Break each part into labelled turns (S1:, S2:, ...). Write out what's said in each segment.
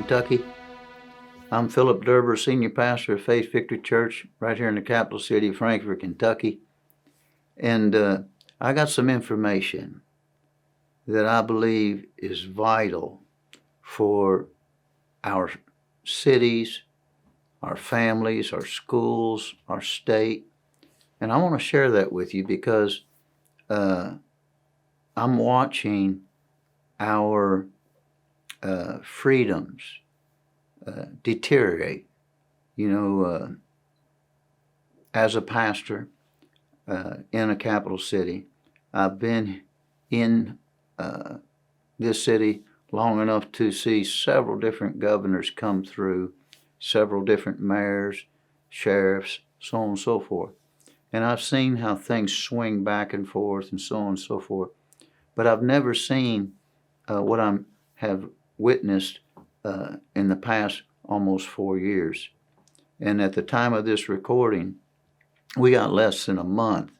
S1: Kentucky. I'm Philip Derber, Senior Pastor of Faith Victory Church right here in the capital city of Frankfort, Kentucky. And I got some information that I believe is vital for our cities, our families, our schools, our state. And I want to share that with you because I'm watching our freedoms deteriorate. As a pastor in a capital city, I've been in this city long enough to see several different governors come through, several different mayors, sheriffs, so on and so forth. And I've seen how things swing back and forth and so on and so forth. But I've never seen what I have witnessed in the past almost 4 years. And at the time of this recording, we got less than a month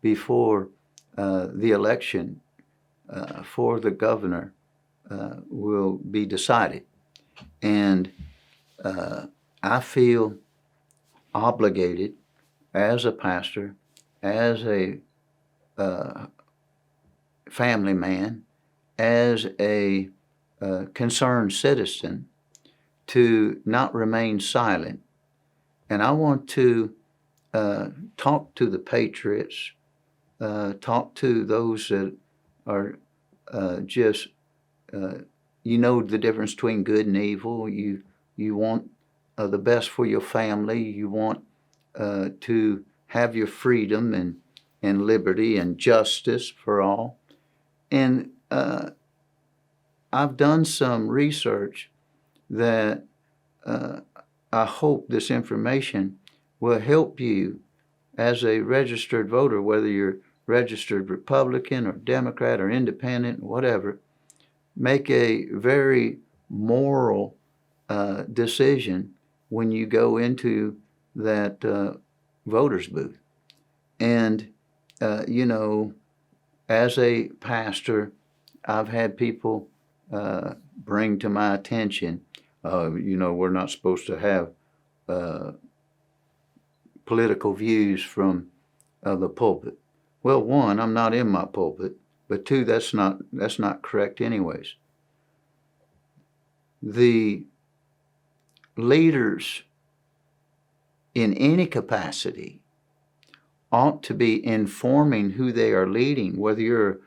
S1: before the election for the governor will be decided. And I feel obligated as a pastor, as a family man, as a concerned citizen, to not remain silent. And I want to talk to the patriots, talk to those that are just, you know the difference between good and evil. You want the best for your family. You want to have your freedom and liberty and justice for all. And I've done some research that I hope this information will help you as a registered voter, whether you're registered Republican or Democrat or Independent, whatever, make a very moral decision when you go into that voter's booth. And, as a pastor, I've had people bring to my attention, we're not supposed to have political views from the pulpit. Well, one, I'm not in my pulpit, but two, that's not correct anyways. The leaders in any capacity ought to be informing who they are leading, whether you're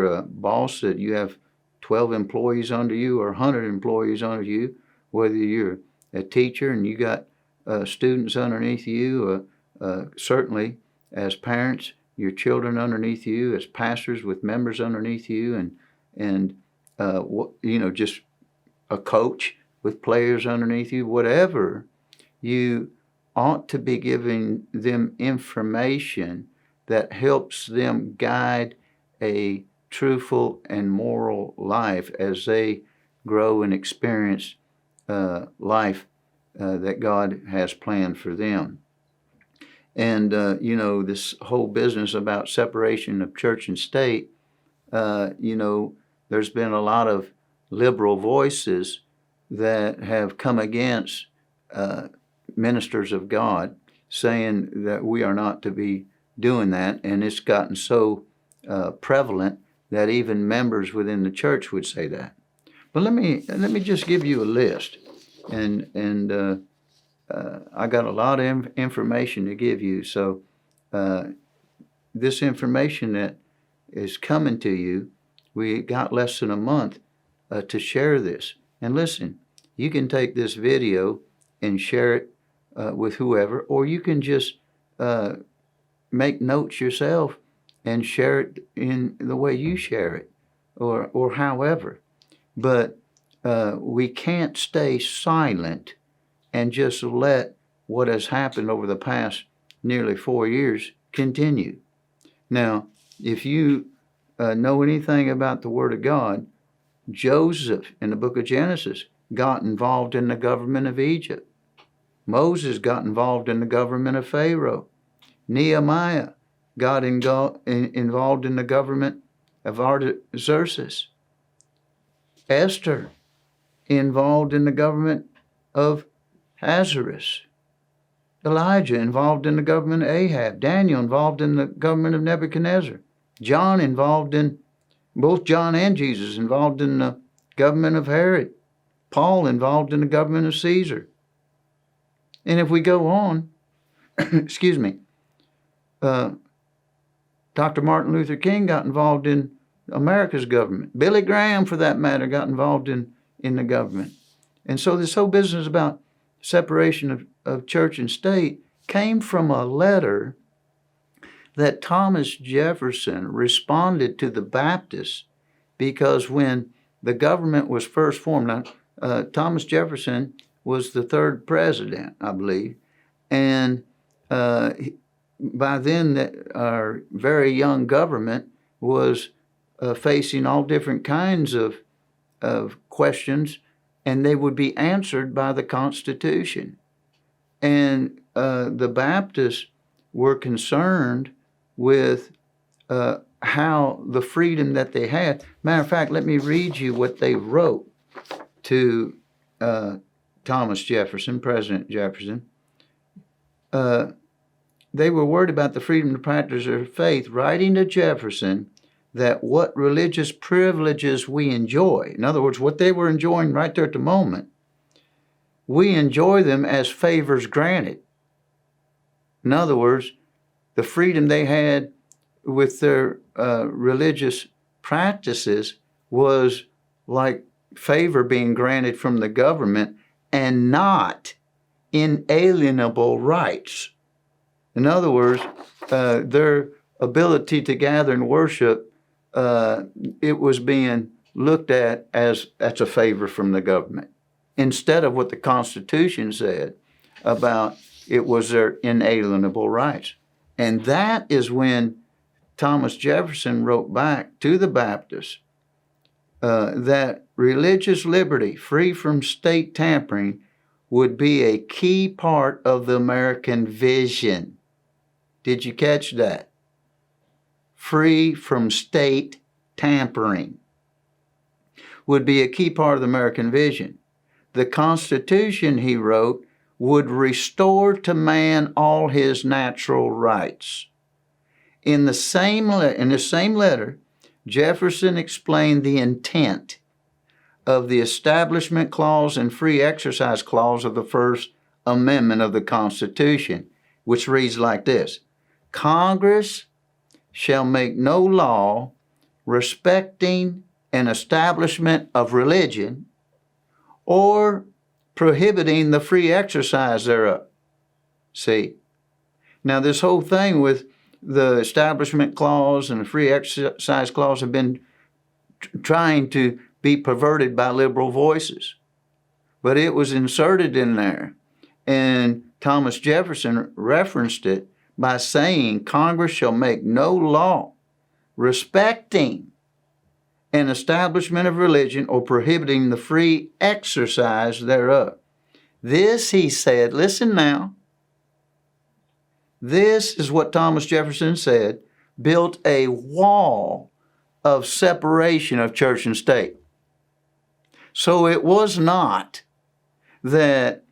S1: a boss that you have 12 employees under you or 100 employees under you, whether you're a teacher and you got students underneath you, certainly as parents, your children underneath you, as pastors with members underneath you, and just a coach with players underneath you, whatever, you ought to be giving them information that helps them guide a truthful and moral life as they grow and experience life that God has planned for them. And, this whole business about separation of church and state, there's been a lot of liberal voices that have come against ministers of God, saying that we are not to be doing that. And it's gotten so prevalent that even members within the church would say that. But let me just give you a list. And I got a lot of information to give you. So this information that is coming to you, we got less than a month to share this. And listen, you can take this video and share it with whoever, or you can just make notes yourself and share it in the way you share it, or however. But we can't stay silent and just let what has happened over the past nearly 4 years continue. Now, if you know anything about the Word of God, Joseph in the book of Genesis got involved in the government of Egypt. Moses got involved in the government of Pharaoh. Nehemiah got involved in the government of Artaxerxes. Esther involved in the government of Ahasuerus. Elijah involved in the government of Ahab. Daniel involved in the government of Nebuchadnezzar. John involved in, both John and Jesus involved in the government of Herod. Paul involved in the government of Caesar. And if we go on, excuse me, Dr. Martin Luther King got involved in America's government. Billy Graham, for that matter, got involved in the government. And so this whole business about separation of church and state came from a letter that Thomas Jefferson responded to the Baptists, because when the government was first formed, now, Thomas Jefferson was the third president, I believe, and by then our very young government was facing all different kinds of questions, and they would be answered by the Constitution. And the Baptists were concerned with how the freedom that they had. Matter of fact, let me read you what they wrote to Thomas Jefferson, President Jefferson. They were worried about the freedom to practice their faith, writing to Jefferson that what religious privileges we enjoy, in other words, what they were enjoying right there at the moment, we enjoy them as favors granted. In other words, the freedom they had with their religious practices was like favor being granted from the government and not inalienable rights. In other words, their ability to gather and worship, it was being looked at as that's a favor from the government, instead of what the Constitution said about it was their inalienable rights. And that is when Thomas Jefferson wrote back to the Baptists that religious liberty, free from state tampering, would be a key part of the American vision. Did you catch that? Free from state tampering would be a key part of the American vision. The Constitution, he wrote, would restore to man all his natural rights. In the same letter, Jefferson explained the intent of the Establishment Clause and Free Exercise Clause of the First Amendment of the Constitution, which reads like this: Congress shall make no law respecting an establishment of religion or prohibiting the free exercise thereof. See, now this whole thing with the Establishment Clause and the Free Exercise Clause have been trying to be perverted by liberal voices. But it was inserted in there, and Thomas Jefferson referenced it by saying Congress shall make no law respecting an establishment of religion or prohibiting the free exercise thereof. This, he said, listen now, this is what Thomas Jefferson said, built a wall of separation of church and state. So it was not that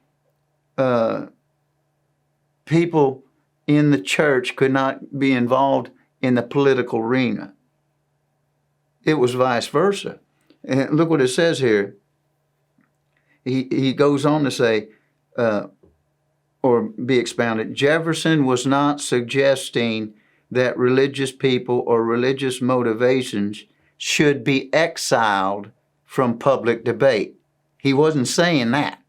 S1: people in the church could not be involved in the political arena. It was vice versa. And look what it says here. He goes on to say, or be expounded, Jefferson was not suggesting that religious people or religious motivations should be exiled from public debate. He wasn't saying that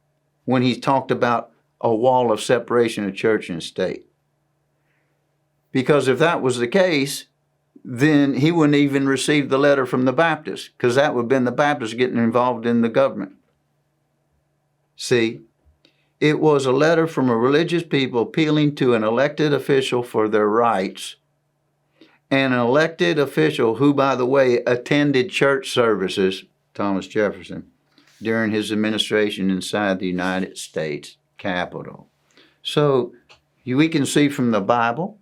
S1: when he talked about a wall of separation of church and state. Because if that was the case, then he wouldn't even receive the letter from the Baptists, because that would have been the Baptists getting involved in the government. See, it was a letter from a religious people appealing to an elected official for their rights, and an elected official who, by the way, attended church services, Thomas Jefferson, during his administration inside the United States Capitol. So we can see from the Bible,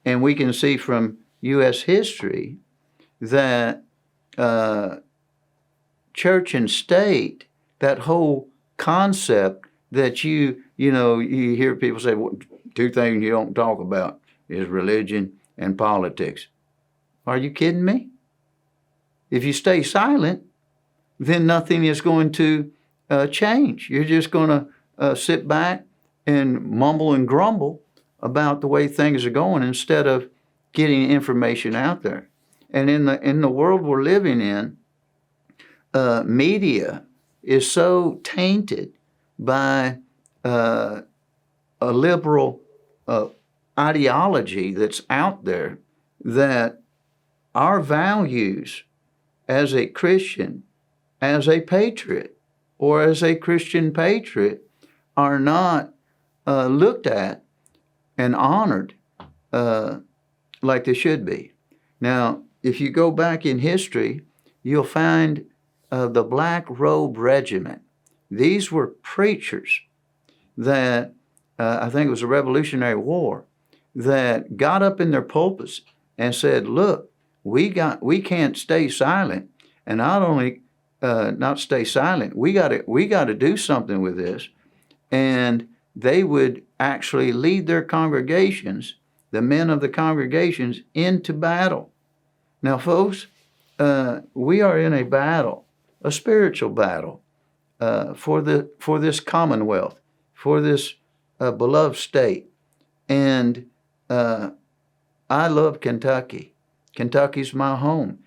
S1: and we can see from U.S. history that church and state, that whole concept that you hear people say, well, two things you don't talk about is religion and politics. Are you kidding me? If you stay silent, then nothing is going to change. You're just going to sit back and mumble and grumble about the way things are going instead of getting information out there. And in the world we're living in, media is so tainted by a liberal ideology that's out there that our values as a Christian, as a patriot, or as a Christian patriot are not looked at and honored like they should be. Now, if you go back in history, you'll find the Black Robe Regiment. These were preachers that, I think it was the Revolutionary War, that got up in their pulpits and said, look, we can't stay silent, and not only not stay silent, we got to do something with this. And they would actually lead their congregations, the men of the congregations, into battle. Now, folks, we are in a battle, a spiritual battle, for this commonwealth, for this beloved state, and I love Kentucky. Kentucky's my home.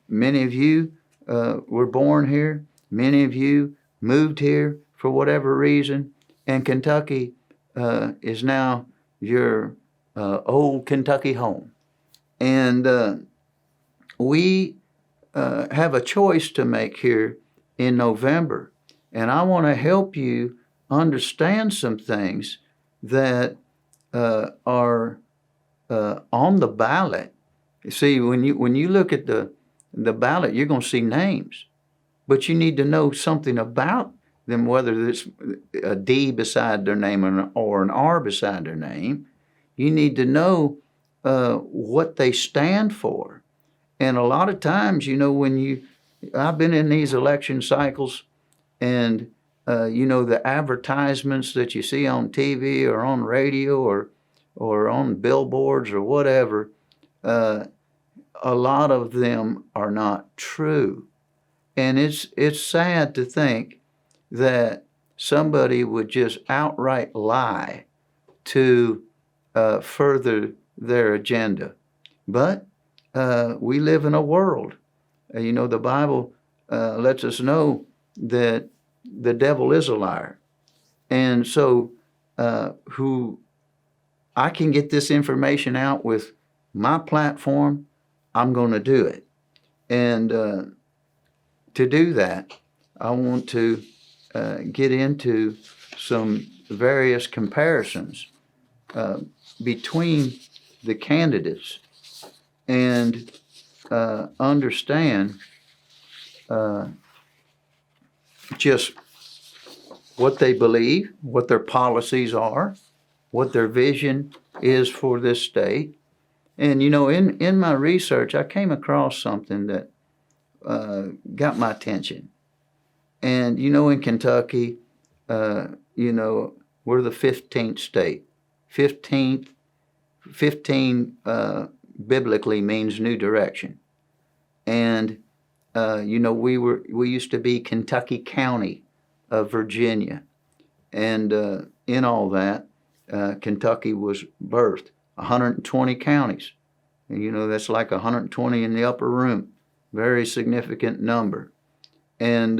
S1: Many of you were born here. Many of you moved here for whatever reason, and Kentucky is now your old Kentucky home. And we have a choice to make here in November, and I want to help you understand some things that are on the ballot. You see, when you look at the ballot, you're going to see names, but you need to know something about them, whether it's a D beside their name or an R beside their name. You need to know what they stand for. And a lot of times, I've been in these election cycles, and the advertisements that you see on TV or on radio or on billboards or whatever, a lot of them are not true. And it's sad to think that somebody would just outright lie to further their agenda. But we live in a world. The Bible lets us know that the devil is a liar. And so who I can get this information out with my platform, I'm going to do it. And to do that, I want to get into some various comparisons between the candidates and understand just what they believe, what their policies are, what their vision is for this state. And, in my research, I came across something that got my attention. And, in Kentucky, we're the 15th state. 15 biblically means new direction. And, we used to be Kentucky County of Virginia. And in all that, Kentucky was birthed. 120 counties. And, that's like 120 in the upper room. Very significant number. And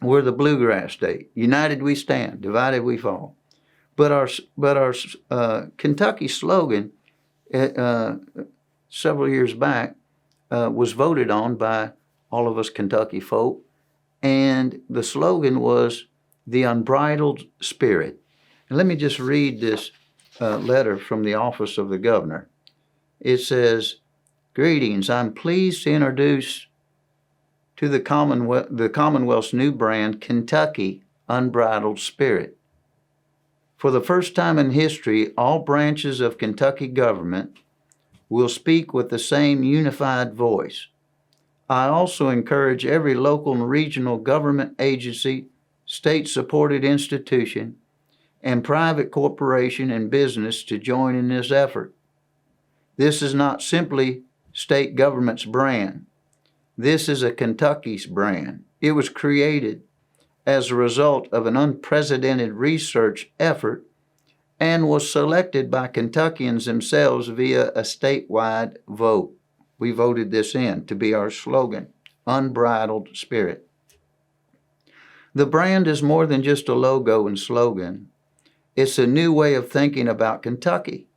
S1: we're the bluegrass state. United we stand, divided we fall. But our Kentucky slogan several years back was voted on by all of us Kentucky folk, and the slogan was the unbridled spirit. And let me just read this letter from the office of the governor. It says, "Greetings. I'm pleased to introduce to the Commonwealth's new brand, Kentucky Unbridled Spirit. For the first time in history, all branches of Kentucky government will speak with the same unified voice. I also encourage every local and regional government agency, state-supported institution, and private corporation and business to join in this effort. This is not simply state government's brand. This is a Kentucky's brand. It was created as a result of an unprecedented research effort and was selected by Kentuckians themselves via a statewide vote. We voted this in to be our slogan, Unbridled Spirit. The brand is more than just a logo and slogan. It's a new way of thinking about Kentucky.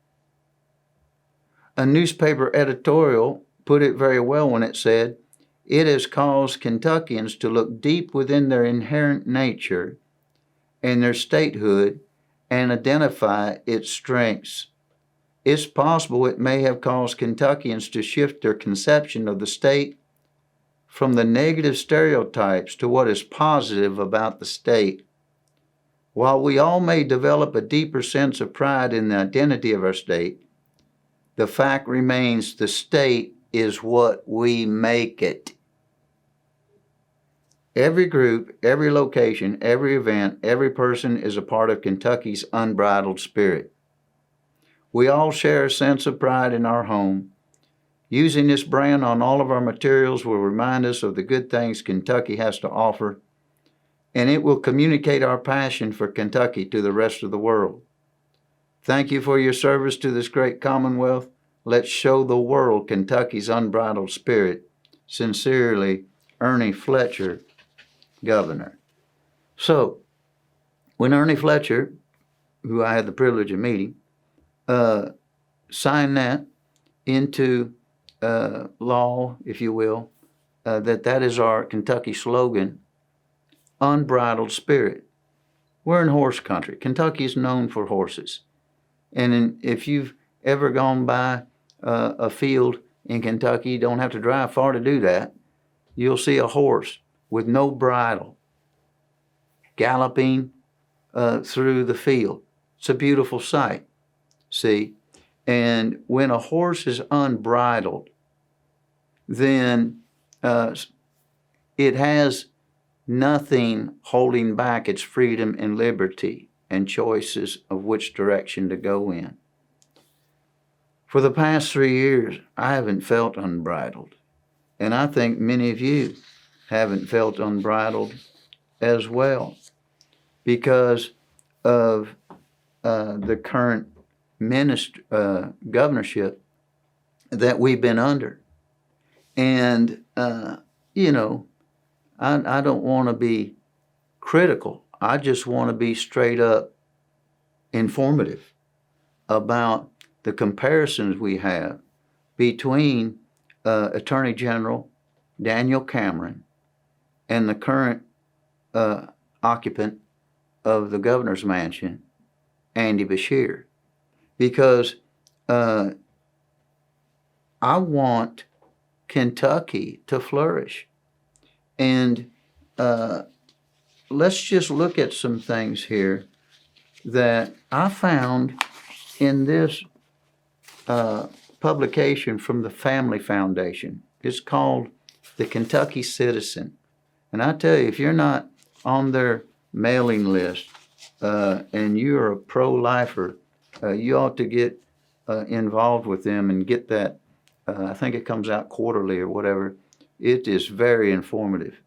S1: A newspaper editorial put it very well when it said, "It has caused Kentuckians to look deep within their inherent nature and their statehood and identify its strengths. It's possible it may have caused Kentuckians to shift their conception of the state from the negative stereotypes to what is positive about the state. While we all may develop a deeper sense of pride in the identity of our state, the fact remains the state is what we make it." Every group, every location, every event, every person is a part of Kentucky's unbridled spirit. We all share a sense of pride in our home. Using this brand on all of our materials will remind us of the good things Kentucky has to offer, and it will communicate our passion for Kentucky to the rest of the world. Thank you for your service to this great Commonwealth. Let's show the world Kentucky's unbridled spirit. Sincerely, Ernie Fletcher, Governor. So, when Ernie Fletcher, who I had the privilege of meeting, signed that into law, if you will, that is our Kentucky slogan, Unbridled Spirit. We're in horse country. Kentucky is known for horses. And if you've ever gone by a field in Kentucky, you don't have to drive far to do that. You'll see a horse with no bridle galloping through the field. It's a beautiful sight, see? And when a horse is unbridled, then it has nothing holding back its freedom and liberty and choices of which direction to go in. For the past 3 years, I haven't felt unbridled. And I think many of you haven't felt unbridled as well because of the current governorship that we've been under. And, you know, I don't want to be critical. I just want to be straight up informative about the comparisons we have between Attorney General Daniel Cameron and the current occupant of the governor's mansion, Andy Beshear. Because I want Kentucky to flourish. And let's just look at some things here that I found in this publication from the Family Foundation. It's called The Kentucky Citizen. And I tell you, if you're not on their mailing list and you're a pro-lifer, you ought to get involved with them and get that. I think it comes out quarterly or whatever. It is very informative.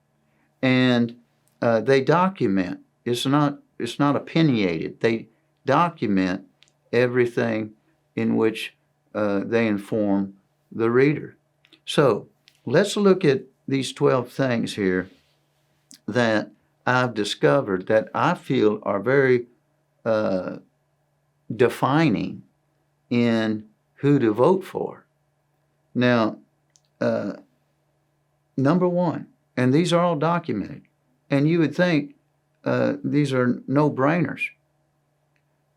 S1: And they document. It's not opinionated. They document everything in which they inform the reader. So let's look at these 12 things here that I've discovered that I feel are very defining in who to vote for. Now, number one, and these are all documented, and you would think these are no-brainers,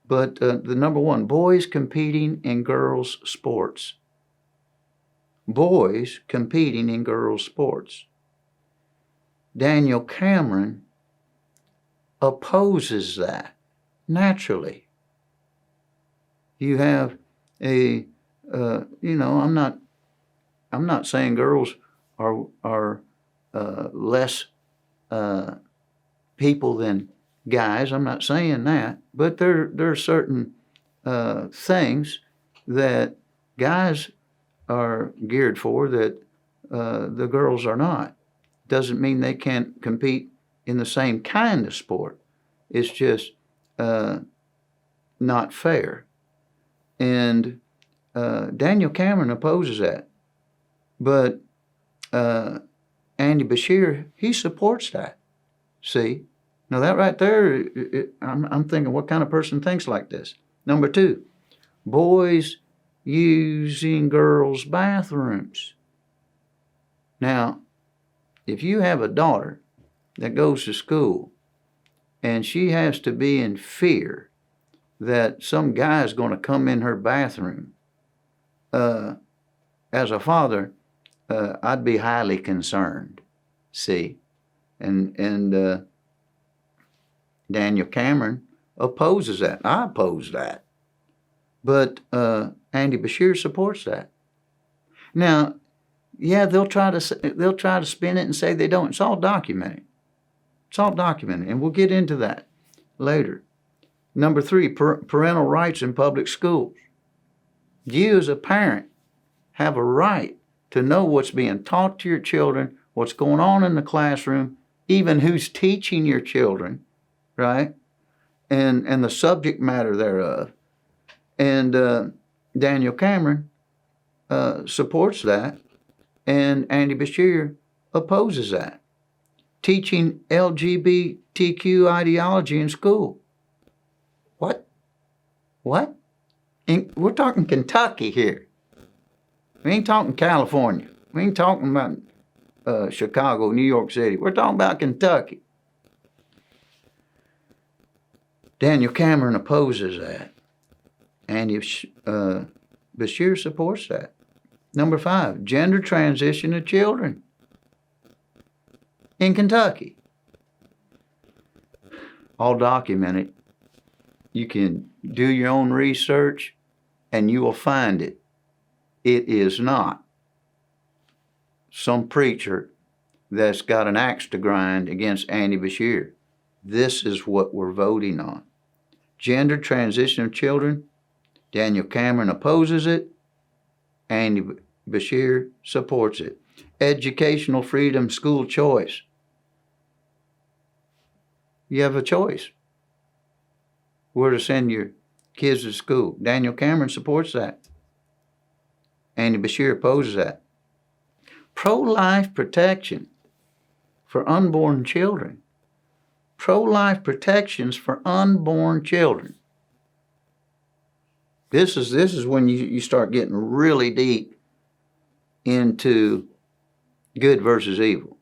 S1: but the number one, boys competing in girls' sports. Boys competing in girls' sports. Daniel Cameron opposes that naturally. You have I'm not saying girls are less people than guys. I'm not saying that, but there are certain things that guys are geared for that the girls are not. Doesn't mean they can't compete in the same kind of sport. It's just not fair. And Daniel Cameron opposes that. But Andy Bashir, he supports that. See? Now that right there, I'm thinking, what kind of person thinks like this? Number 2, boys using girls' bathrooms. Now, if you have a daughter that goes to school and she has to be in fear that some guy is going to come in her bathroom, as a father, I'd be highly concerned. See? And Daniel Cameron opposes that. I oppose that. But Andy Bashir supports that. Now, yeah, they'll try to spin it and say they don't. It's all documented. It's all documented, and we'll get into that later. Number 3, parental rights in public schools. You as a parent have a right to know what's being taught to your children, what's going on in the classroom, even who's teaching your children, right? And the subject matter thereof. And Daniel Cameron supports that, and Andy Bashir opposes that. Teaching LGBTQ ideology in school. What? We're talking Kentucky here. We ain't talking California. We ain't talking about Chicago, New York City. We're talking about Kentucky. Daniel Cameron opposes that. Andy Bashir supports that. Number 5, gender transition of children in Kentucky. All documented. You can do your own research and you will find it. It is not some preacher that's got an axe to grind against Andy Bashir. This is what we're voting on. Gender transition of children. Daniel Cameron opposes it. Andy Bashir supports it. Educational freedom, school choice. You have a choice where to send your kids to school. Daniel Cameron supports that. Andy Bashir opposes that. Pro-life protection for unborn children. Pro-life protections for unborn children. This is when you start getting really deep into good versus evil.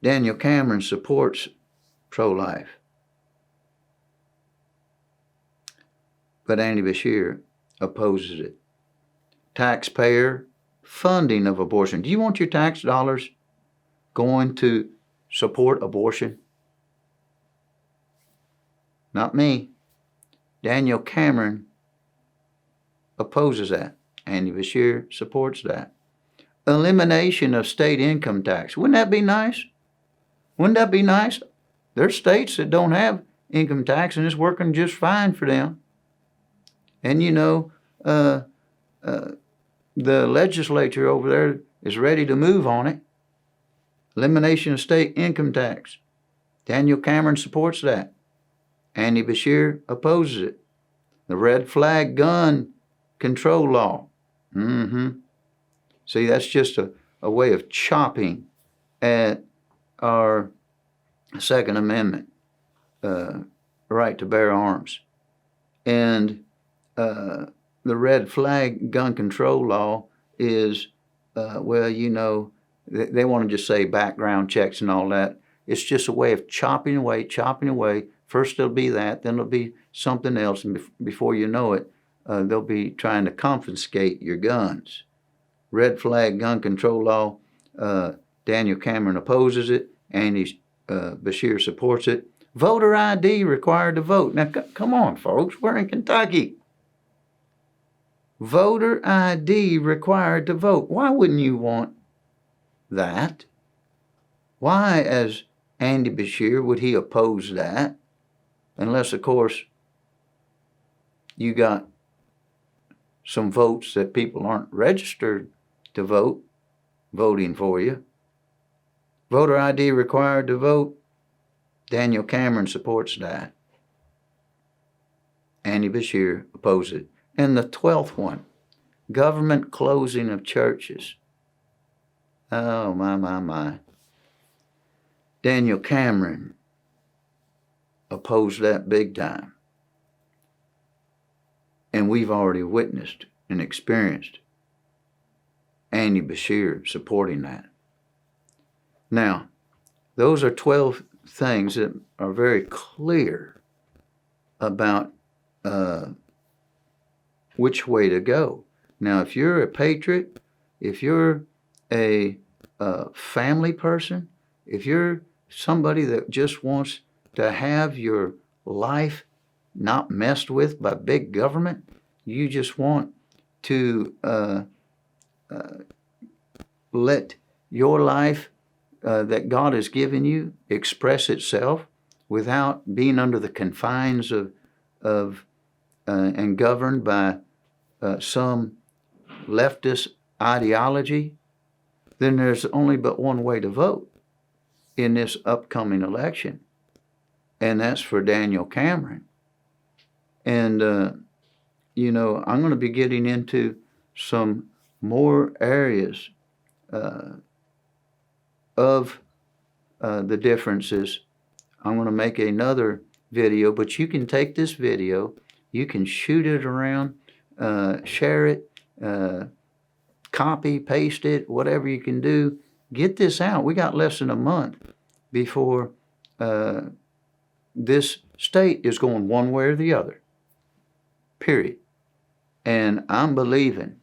S1: Daniel Cameron supports pro-life. But Andy Bashir opposes it. Taxpayer funding of abortion. Do you want your tax dollars going to support abortion? Not me. Daniel Cameron opposes that. Andy Bashir supports that. Elimination of state income tax. Wouldn't that be nice? Wouldn't that be nice? There's states that don't have income tax and it's working just fine for them. And you know, the legislature over there is ready to move on it. Elimination of state income tax. Daniel Cameron supports that. Andy Bashir opposes it. The red flag gun control law. See, that's just a way of chopping at our Second Amendment right to bear arms. And the red flag gun control law is, well, you know, they want to just say background checks and all that. It's just a way of chopping away. First it'll be that, then it'll be something else, and before you know it, they'll be trying to confiscate your guns. Red flag gun control law, Daniel Cameron opposes it, Andy Bashir supports it. Voter ID required to vote. Now, come on, folks, we're in Kentucky. Voter ID required to vote. Why wouldn't you want that? Why, as Andy Beshear, would he oppose that? Unless, of course, you got some votes that people aren't registered to vote, voting for you. Voter ID required to vote. Daniel Cameron supports that. Andy Beshear opposes it. And the 12th one, government closing of churches. Oh, my. Daniel Cameron opposed that big time. And we've already witnessed and experienced Andy Beshear supporting that. Now, those are 12 things that are very clear about which way to go. Now, if you're a patriot, if you're a family person, if you're somebody that just wants to have your life not messed with by big government, you just want to let your life that God has given you express itself without being under the confines of and governed by some leftist ideology, then there's only but one way to vote in this upcoming election, and that's for Daniel Cameron. And, I'm going to be getting into some more areas of the differences. I'm going to make another video, but you can take this video, you can shoot it around, share it, copy, paste it, whatever you can do. Get this out. We got less than a month before this state is going one way or the other, period. And I'm believing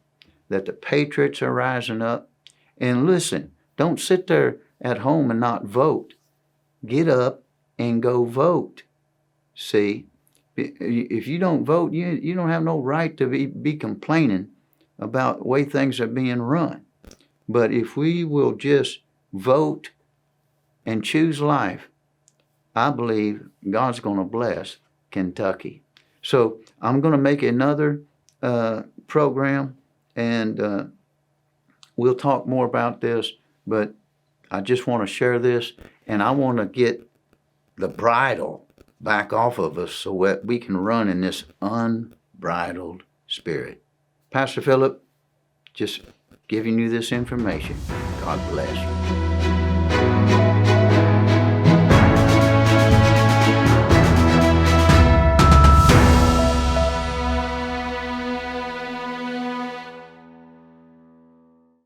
S1: that the patriots are rising up. And listen, don't sit there at home and not vote. Get up and go vote. See, if you don't vote, you don't have no right to be complaining about the way things are being run. But if we will just vote and choose life, I believe God's going to bless Kentucky. So I'm going to make another program, and we'll talk more about this, but I just want to share this, and I want to get the bridle back off of us so that we can run in this unbridled spirit. Pastor Philip, just giving you this information. God bless you.